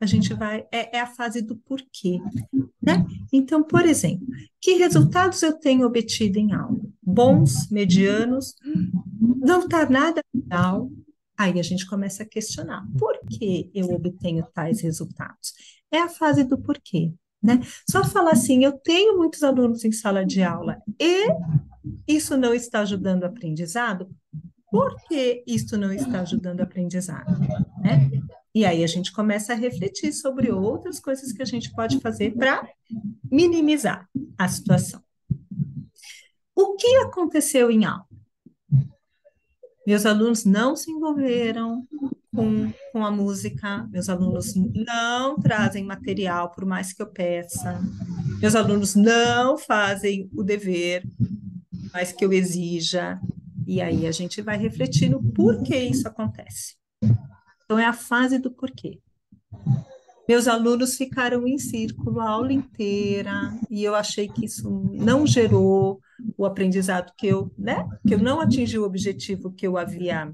A gente vai, é a fase do porquê, né? Então, por exemplo, Que resultados eu tenho obtido em aula? Bons, medianos, não está nada legal. Aí a gente começa a questionar, por que eu obtenho tais resultados? É a fase do porquê, né? Só falar assim, eu tenho muitos alunos em sala de aula e isso não está ajudando o aprendizado, por que isso não está ajudando o aprendizado, né? E aí a gente começa a refletir sobre outras coisas que a gente pode fazer para minimizar a situação. O que aconteceu em aula? Meus alunos não se envolveram com a música, meus alunos não trazem material, por mais que eu peça, meus alunos não fazem o dever, por mais que eu exija, e aí a gente vai refletir no porquê isso acontece. Então, é a fase do porquê. Meus alunos ficaram em círculo a aula inteira e eu achei que isso não gerou o aprendizado que eu não atingi o objetivo que eu havia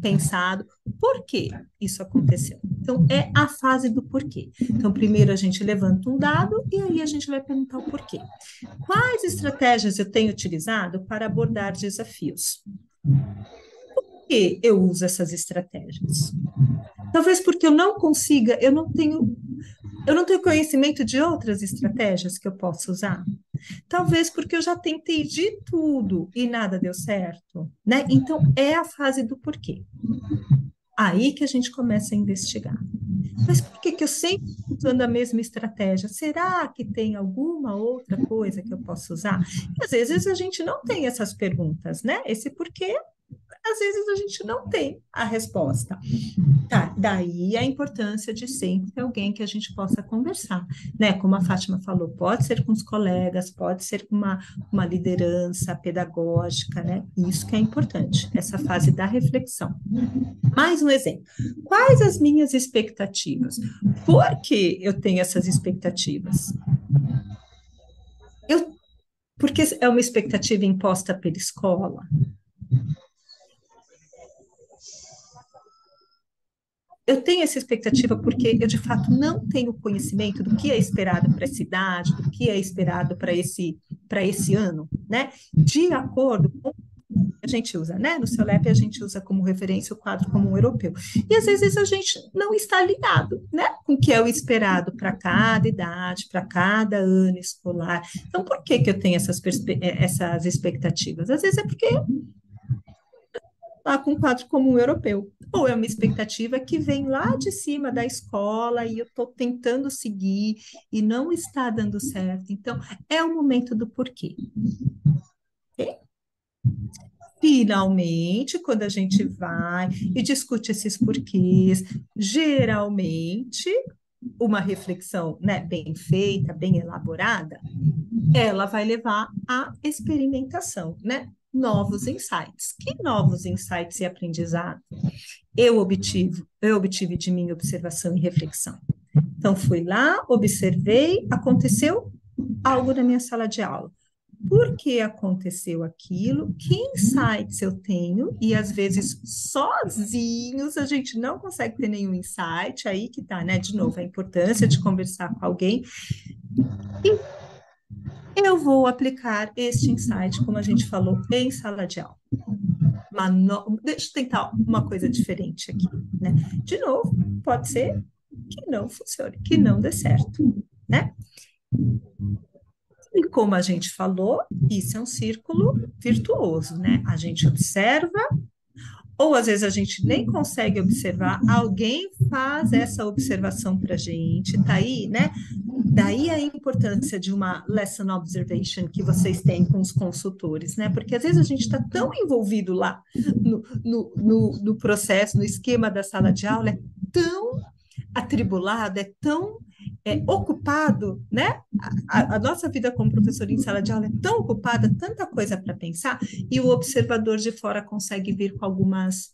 pensado. Por que isso aconteceu? Então, é a fase do porquê. Então, primeiro a gente levanta um dado e aí a gente vai perguntar o porquê. Quais estratégias eu tenho utilizado para abordar desafios? Por que eu uso essas estratégias? Talvez porque eu não consiga, eu não tenho conhecimento de outras estratégias que eu possa usar. Talvez porque eu já tentei de tudo e nada deu certo, né? Então, é a fase do porquê. Aí que a gente começa a investigar. Mas por que eu sempre estou usando a mesma estratégia? Será que tem alguma outra coisa que eu possa usar? E às vezes a gente não tem essas perguntas, né? Esse porquê, às vezes a gente não tem a resposta. Tá, daí a importância de sempre ter alguém que a gente possa conversar, né? Como a Fátima falou, pode ser com os colegas, pode ser com uma liderança pedagógica, né? Isso que é importante, essa fase da reflexão. Mais um exemplo. Quais as minhas expectativas? Por que eu tenho essas expectativas? Porque é uma expectativa imposta pela escola? Eu tenho essa expectativa porque eu, de fato, não tenho conhecimento do que é esperado para essa idade, do que é esperado para esse ano, né? De acordo com a gente usa, né? No CELEP a gente usa como referência o quadro comum europeu. E às vezes a gente não está ligado, né? Com o que é o esperado para cada idade, para cada ano escolar. Então, por que eu tenho essas expectativas? Às vezes é porque lá com o quadro comum europeu. Ou é uma expectativa que vem lá de cima da escola e eu estou tentando seguir e não está dando certo. Então, é o momento do porquê. Okay? Finalmente, quando a gente vai e discute esses porquês, geralmente, uma reflexão, né, bem feita, bem elaborada, ela vai levar à experimentação, né? Novos insights. Que novos insights e aprendizado eu obtive de minha observação e reflexão? Então, fui lá, observei, aconteceu algo na minha sala de aula. Por que aconteceu aquilo? Que insights eu tenho? E às vezes sozinhos a gente não consegue ter nenhum insight, aí que tá, né? De novo, a importância de conversar com alguém. E eu vou aplicar este insight, como a gente falou, em sala de aula. Deixa eu tentar uma coisa diferente aqui, né? De novo, pode ser que não funcione, que não dê certo, né? E como a gente falou, isso é um círculo virtuoso, né? A gente observa, ou às vezes a gente nem consegue observar, alguém faz essa observação para a gente, tá aí, né? Daí a importância de uma lesson observation que vocês têm com os consultores, né? Porque às vezes a gente está tão envolvido lá no processo, no esquema da sala de aula, é tão atribulado, é tão ocupado, né? A nossa vida como professor em sala de aula é tão ocupada, tanta coisa para pensar, e o observador de fora consegue vir com algumas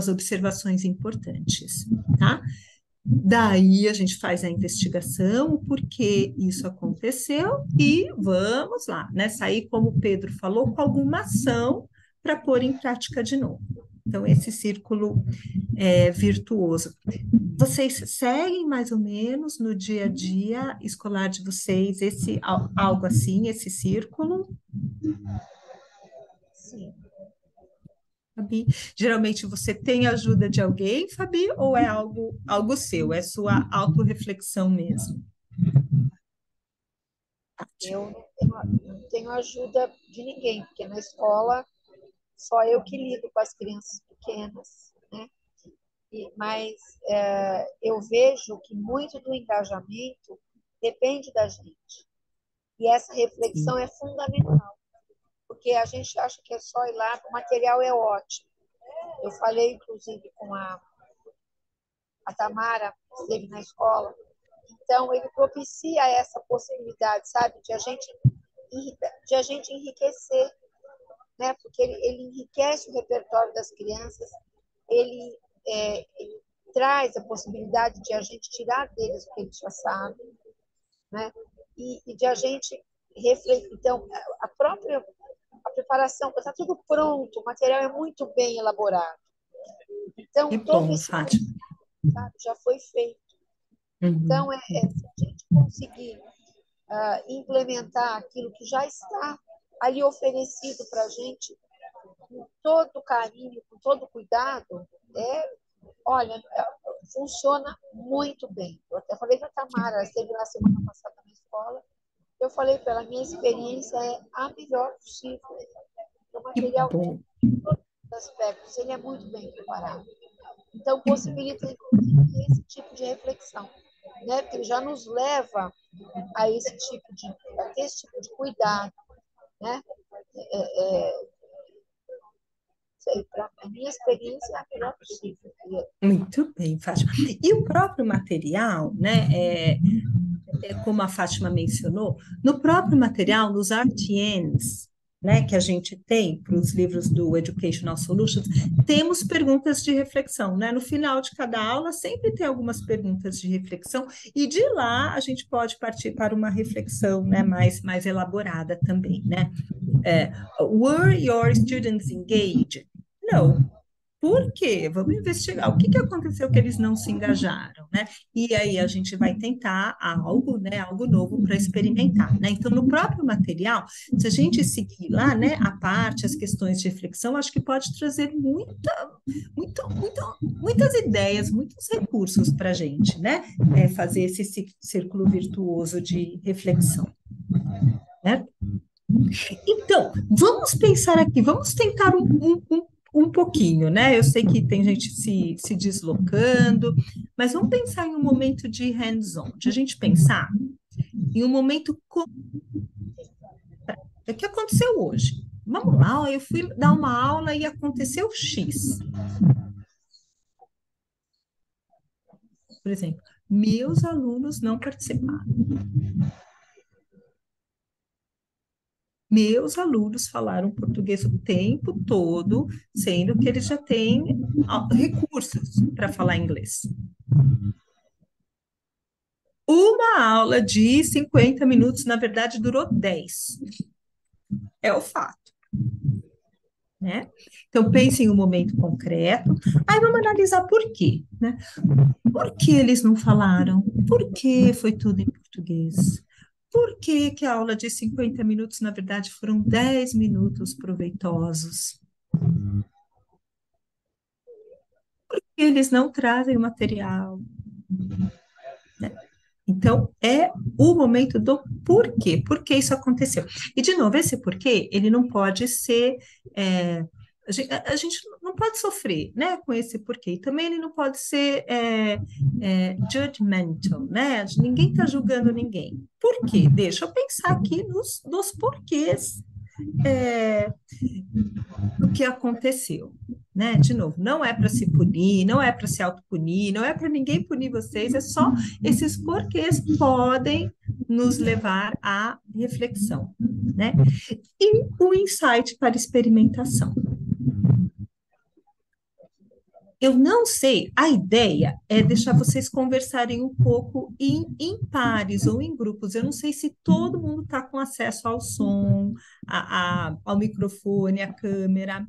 observações importantes, tá? Daí a gente faz a investigação, o porquê isso aconteceu, e vamos lá, né? Sair, como o Pedro falou, com alguma ação para pôr em prática de novo. Então, esse círculo virtuoso. Vocês seguem mais ou menos no dia a dia escolar de vocês algo assim, esse círculo, Sim. Fabi? Geralmente você tem ajuda de alguém, Fabi, ou é algo seu, é sua autorreflexão mesmo? Eu não tenho ajuda de ninguém, porque na escola só eu que lido com as crianças pequenas, né? Mas eu vejo que muito do engajamento depende da gente. E essa reflexão Sim. é fundamental, porque a gente acha que é só ir lá, o material é ótimo. Eu falei, inclusive, com a Tamara, que esteve na escola. Então, ele propicia essa possibilidade, sabe, de a gente enriquecer, né? Porque ele enriquece o repertório das crianças, ele traz a possibilidade de a gente tirar deles o que eles já sabem, né? E de a gente refletir. Então, a preparação, está tudo pronto, o material é muito bem elaborado. Então, Que todo bom, esse Fátima. sabe, já foi feito. Uhum. Então, se a gente conseguir implementar aquilo que já está ali oferecido para a gente, com todo carinho, com todo cuidado, olha, funciona muito bem. Eu até falei para a Tamara, ela esteve na semana passada na escola, eu falei para ela, minha experiência é a melhor possível. O Que material, bom, em todos os aspectos, ele é muito bem preparado. Então, que bom. possibilita, inclusive, esse tipo de reflexão, né? Porque ele já nos leva a ter esse tipo de cuidado, né? Para a minha experiência é a melhor possível. Muito bem, Fátima. E o próprio material, né? Como a Fátima mencionou, no próprio material, nos RTNs, né, que a gente tem para os livros do Educational Solutions, temos perguntas de reflexão, né? No final de cada aula sempre tem algumas perguntas de reflexão e de lá a gente pode partir para uma reflexão, né, mais elaborada também, né? Were your students engaged? No. Por quê? Vamos investigar o que que aconteceu que eles não se engajaram, né? E aí a gente vai tentar algo, né, algo novo para experimentar, né? Então, no próprio material, se a gente seguir lá, né, a parte, as questões de reflexão, acho que pode trazer muitas ideias, muitos recursos para a gente, né? Fazer esse círculo virtuoso de reflexão, né? Então, vamos pensar aqui, vamos tentar um pouquinho, né? Eu sei que tem gente se deslocando, mas vamos pensar em um momento de hands-on, de a gente pensar em um momento o que aconteceu hoje. Vamos lá, eu fui dar uma aula e aconteceu X. Por exemplo, meus alunos não participaram. Meus alunos falaram português o tempo todo, sendo que eles já têm recursos para falar inglês. Uma aula de 50 minutos, na verdade, durou 10. É o fato, né? Então, pense em um momento concreto. Aí vamos analisar por quê, né? Por que eles não falaram? Por que foi tudo em português? Por que que a aula de 50 minutos, na verdade, foram 10 minutos proveitosos? Eles não trazem o material, né? Então, é o momento do porquê, por que isso aconteceu. E, de novo, esse porquê, ele não pode ser, a gente não pode sofrer, né, com esse porquê. E também ele não pode ser judgmental, né? Ninguém está julgando ninguém. Por quê? Deixa eu pensar aqui nos porquês do que aconteceu, né? De novo, não é para se punir, não é para se autopunir, não é para ninguém punir vocês, é só esses porquês podem nos levar à reflexão, né? E o insight para experimentação. Eu não sei, a ideia é deixar vocês conversarem um pouco em pares ou em grupos. Eu não sei se todo mundo está com acesso ao som, ao microfone, à câmera.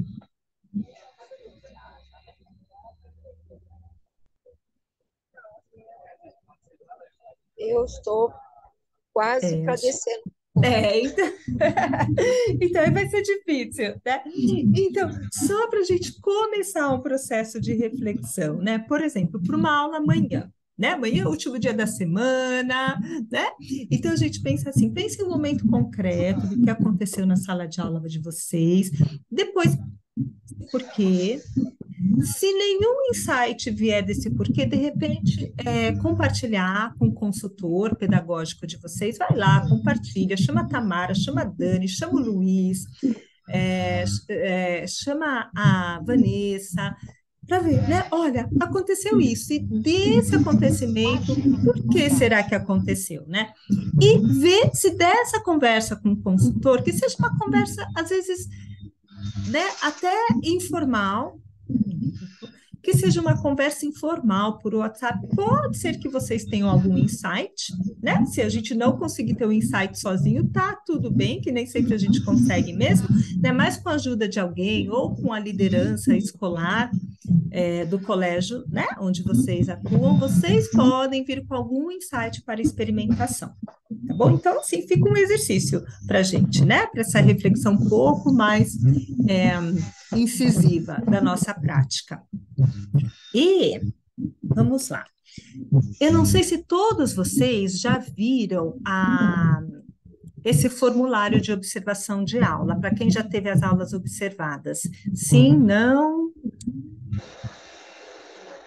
Eu estou quase É, para descer. então, então aí vai ser difícil, né? Então, só para a gente começar um processo de reflexão, né? Por exemplo, para uma aula amanhã, né? Amanhã é o último dia da semana, né? Então a gente pensa assim, pense em um momento concreto do que aconteceu na sala de aula de vocês, depois por quê. Se nenhum insight vier desse porquê, de repente, compartilhar com o consultor pedagógico de vocês, vai lá, compartilha, chama a Tamara, chama a Dani, chama o Luiz, chama a Vanessa, para ver, né? Olha, aconteceu isso, e desse acontecimento, por que será que aconteceu, né? E ver se dessa conversa com o consultor, que seja uma conversa, às vezes, né, até informal, que seja uma conversa informal por WhatsApp. Pode ser que vocês tenham algum insight, né? Se a gente não conseguir ter o um insight sozinho, tá tudo bem, que nem sempre a gente consegue mesmo, né? Mas com a ajuda de alguém ou com a liderança escolar do colégio, né? Onde vocês atuam, vocês podem vir com algum insight para experimentação. Tá bom? Então, assim, fica um exercício para a gente, né? Para essa reflexão um pouco mais incisiva da nossa prática. E vamos lá. Eu não sei se todos vocês já viram esse formulário de observação de aula, para quem já teve as aulas observadas. Sim, não?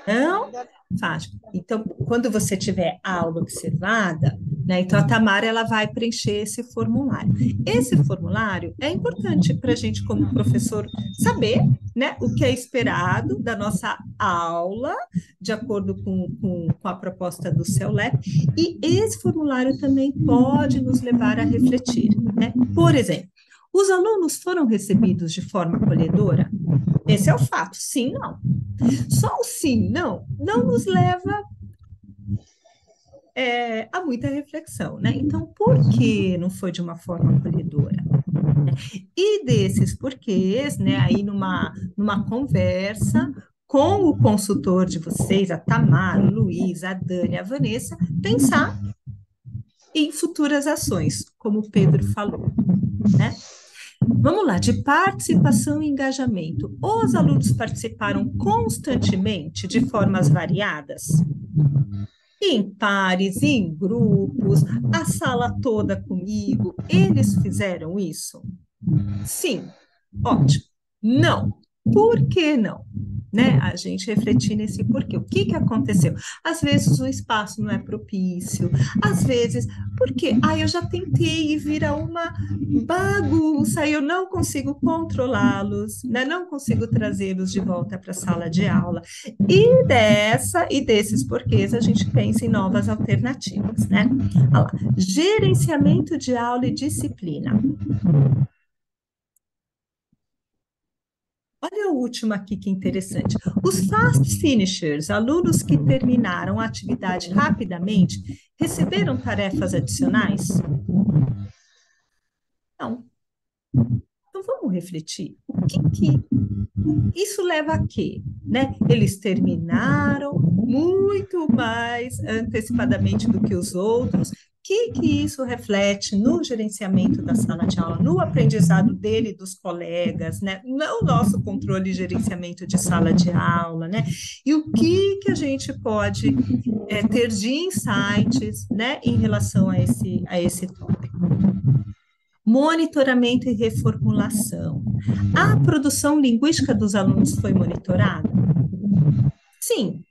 Não? Fácil. Então, quando você tiver a aula observada, né, então a Tamara ela vai preencher esse formulário. Esse formulário é importante para a gente, como professor, saber, né, o que é esperado da nossa aula, de acordo com a proposta do CELEP, e esse formulário também pode nos levar a refletir, né? Por exemplo, os alunos foram recebidos de forma acolhedora? Esse é o fato, sim, não. Só o sim, não nos leva a muita reflexão, né? Então, por que não foi de uma forma acolhedora? E desses porquês, né? Aí numa conversa com o consultor de vocês, a Tamara, o Luiz, a Dani, a Vanessa, pensar em futuras ações, como o Pedro falou, né? Vamos lá, de participação e engajamento. Os alunos participaram constantemente de formas variadas? Em pares, em grupos, a sala toda comigo. Eles fizeram isso? Sim, ótimo. Não. Por que não? Né? A gente refletir nesse porquê. O que aconteceu? Às vezes o espaço não é propício, às vezes, porque eu já tentei e vira uma bagunça, eu não consigo controlá-los, né? Não consigo trazê-los de volta para a sala de aula. E desses porquês a gente pensa em novas alternativas, né? Olha lá. Gerenciamento de aula e disciplina. Olha o último aqui que interessante. Os fast finishers, alunos que terminaram a atividade rapidamente, receberam tarefas adicionais? Não. Então vamos refletir. O que isso leva a quê? Né? Eles terminaram muito mais antecipadamente do que os outros. Que isso reflete no gerenciamento da sala de aula, no aprendizado dele e dos colegas, né? No nosso controle e gerenciamento de sala de aula, né? E o que a gente pode ter de insights, né, em relação a esse tópico. Monitoramento e reformulação. A produção linguística dos alunos foi monitorada? Sim.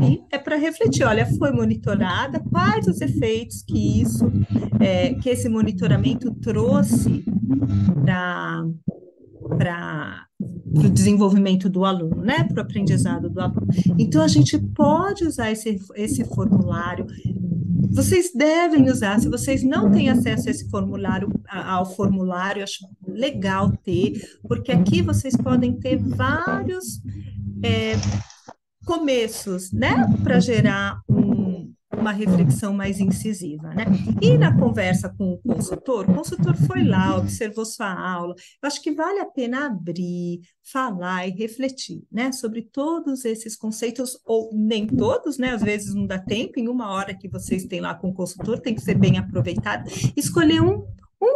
E é para refletir, olha, foi monitorada, quais os efeitos que esse monitoramento trouxe para o desenvolvimento do aluno, né, para o aprendizado do aluno. Então, a gente pode usar esse formulário. Vocês devem usar, se vocês não têm acesso a esse formulário, ao formulário, acho legal ter, porque aqui vocês podem ter vários começos, né, para gerar uma reflexão mais incisiva, né? E na conversa com o consultor foi lá, observou sua aula. Eu acho que vale a pena abrir, falar e refletir, né? Sobre todos esses conceitos, ou nem todos, né? Às vezes não dá tempo, em uma hora que vocês têm lá com o consultor, tem que ser bem aproveitado. Escolher um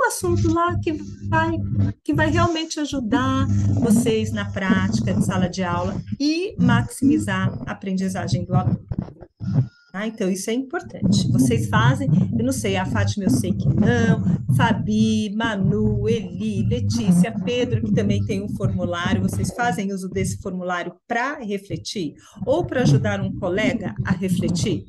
assunto lá que vai realmente ajudar vocês na prática de sala de aula e maximizar a aprendizagem do aluno. Tá? Então, isso é importante. Vocês fazem, eu não sei, a Fátima eu sei que não, Fabi, Manu, Eli, Letícia, Pedro, que também tem um formulário, vocês fazem uso desse formulário para refletir ou para ajudar um colega a refletir?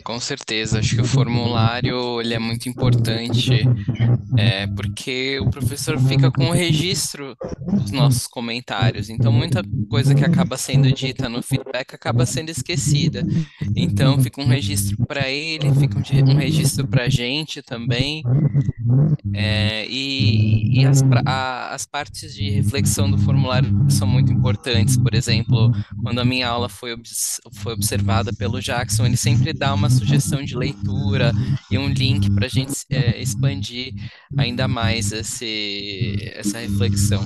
Com certeza, acho que o formulário ele é muito importante, porque o professor fica com o registro dos nossos comentários, então muita coisa que acaba sendo dita no feedback acaba sendo esquecida. Então fica um registro para ele, fica um registro para a gente também. E as partes de reflexão do formulário são muito importantes. Por exemplo, quando a minha aula foi observada pelo Jackson, ele sempre dá uma sugestão de leitura e um link para a gente expandir ainda mais essa reflexão.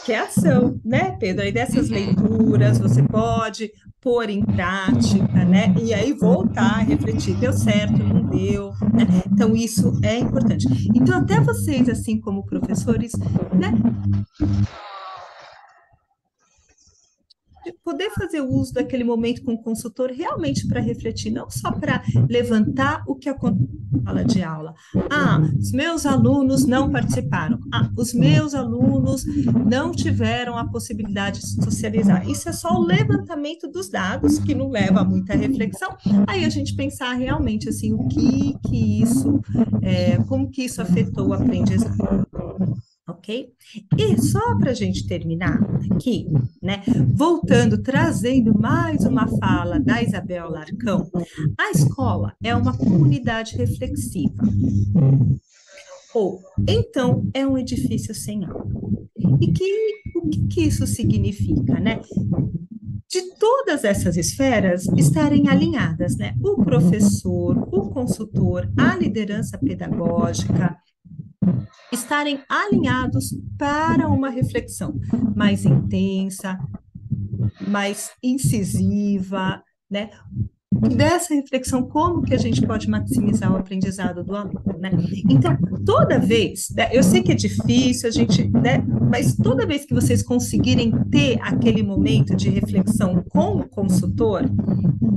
Que é ação, né, Pedro? Aí dessas leituras você pode pôr em prática, né? E aí voltar a refletir, deu certo, não deu, né? Então isso é importante. Então até vocês, assim como professores, né, poder fazer uso daquele momento com o consultor realmente para refletir, não só para levantar o que aconteceu na sala de aula. Ah, os meus alunos não participaram. Ah, os meus alunos não tiveram a possibilidade de socializar. Isso é só o levantamento dos dados, que não leva a muita reflexão. Aí a gente pensar realmente assim, como que isso afetou o aprendizado. Ok? E só para a gente terminar aqui, né? Voltando, trazendo mais uma fala da Isabel Larcão, a escola é uma comunidade reflexiva. Ou, então, é um edifício sem aula. E o que isso significa, né? De todas essas esferas estarem alinhadas, né? O professor, o consultor, a liderança pedagógica, estarem alinhados para uma reflexão mais intensa, mais incisiva, né? Dessa reflexão, como que a gente pode maximizar o aprendizado do aluno, né? Então, toda vez, né, eu sei que é difícil, a gente, né, mas toda vez que vocês conseguirem ter aquele momento de reflexão com o consultor,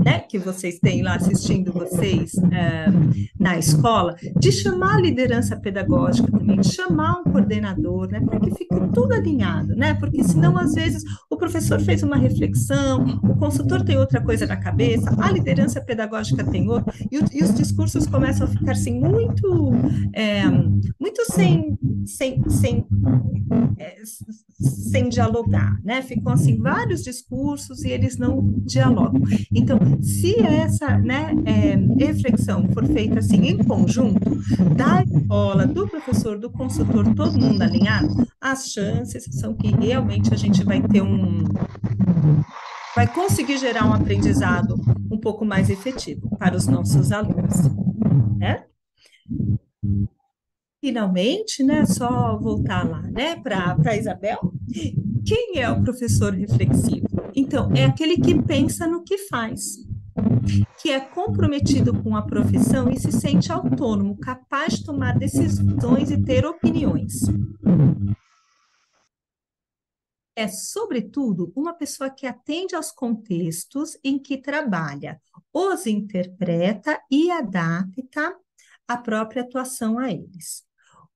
né, que vocês têm lá assistindo vocês na escola, de chamar a liderança pedagógica também, de chamar um coordenador, né, para que fique tudo alinhado, né, porque senão, às vezes, o professor fez uma reflexão, o consultor tem outra coisa na cabeça, a liderança pedagógica tem outra, e os discursos começam a ficar, assim, muito sem dialogar, né, ficam, assim, vários discursos e eles não dialogam. Então, se essa, né, reflexão for feita assim em conjunto, da escola, do professor, do consultor, todo mundo alinhado, as chances são que realmente a gente vai conseguir gerar um aprendizado um pouco mais efetivo para os nossos alunos, né? Finalmente, né, só voltar lá, né, para a Isabel. Quem é o professor reflexivo? Então, é aquele que pensa no que faz, que é comprometido com a profissão e se sente autônomo, capaz de tomar decisões e ter opiniões. É, sobretudo, uma pessoa que atende aos contextos em que trabalha, os interpreta e adapta a própria atuação a eles.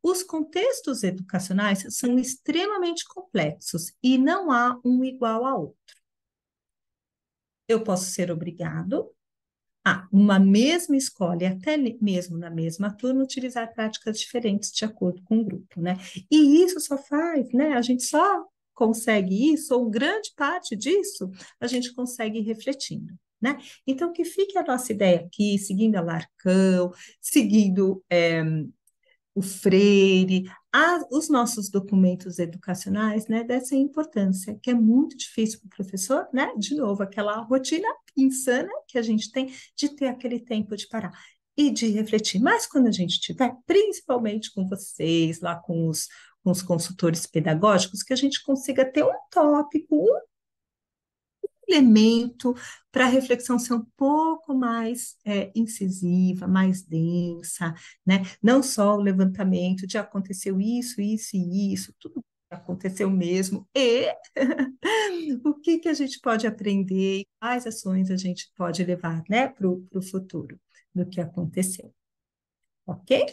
Os contextos educacionais são extremamente complexos e não há um igual ao outro. Eu posso ser obrigado a, numa mesma escola e até mesmo na mesma turma, utilizar práticas diferentes de acordo com o grupo, né? E isso só faz, né? A gente só consegue isso, ou grande parte disso, a gente consegue refletindo, né? Então, que fique a nossa ideia aqui, seguindo a Larcão, seguindo o Freire, os nossos documentos educacionais, né, dessa importância, que é muito difícil para o professor, né, de novo, aquela rotina insana que a gente tem de ter aquele tempo de parar e de refletir. Mas quando a gente tiver, principalmente com vocês, lá com os consultores pedagógicos, que a gente consiga ter um tópico, um elemento para a reflexão ser um pouco mais incisiva, mais densa, né? Não só o levantamento de aconteceu isso, isso e isso, tudo aconteceu mesmo, e o que que a gente pode aprender e quais ações a gente pode levar, né, para o futuro do que aconteceu, ok?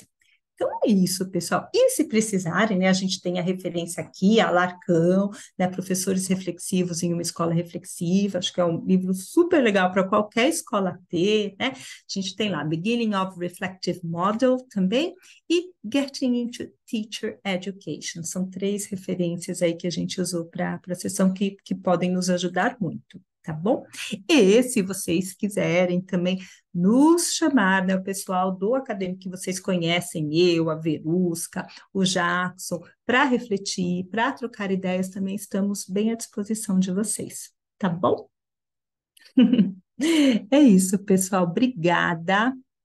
Então é isso, pessoal. E se precisarem, né, a gente tem a referência aqui, a Alarcão, né, Professores Reflexivos em uma Escola Reflexiva, acho que é um livro super legal para qualquer escola ter, né? A gente tem lá Beginning of Reflective Model também e Getting into Teacher Education. São 3 referências aí que a gente usou para a sessão que podem nos ajudar muito. Tá bom? E se vocês quiserem também nos chamar, né, o pessoal do acadêmico que vocês conhecem, eu, a Verusca, o Jackson, para refletir, para trocar ideias, também estamos bem à disposição de vocês, tá bom? É isso, pessoal. Obrigada.